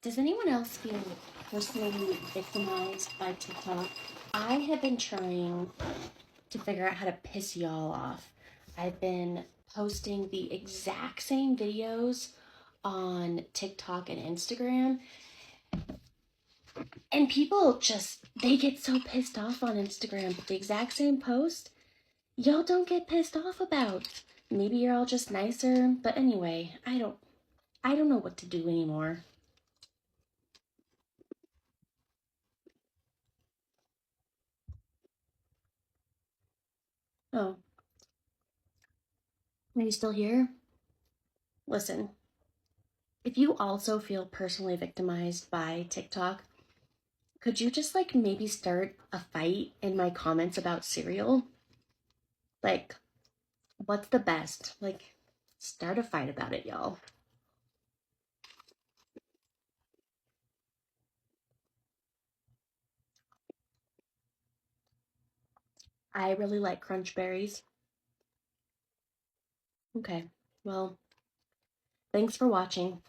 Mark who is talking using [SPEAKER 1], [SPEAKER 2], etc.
[SPEAKER 1] Does anyone else feel personally victimized by TikTok? I have been trying to figure out how to piss y'all off. I've been posting the exact same videos on TikTok and Instagram, and people just, they get so pissed off on Instagram, but the exact same post, y'all don't get pissed off about. Maybe you're all just nicer, but anyway, I don't know what to do anymore. Oh, are you still here? Listen, if you also feel personally victimized by TikTok, could you just like maybe start a fight in my comments about cereal? Like, what's the best? Like, start a fight about it, y'all. I really like crunch berries. Okay, well, thanks for watching.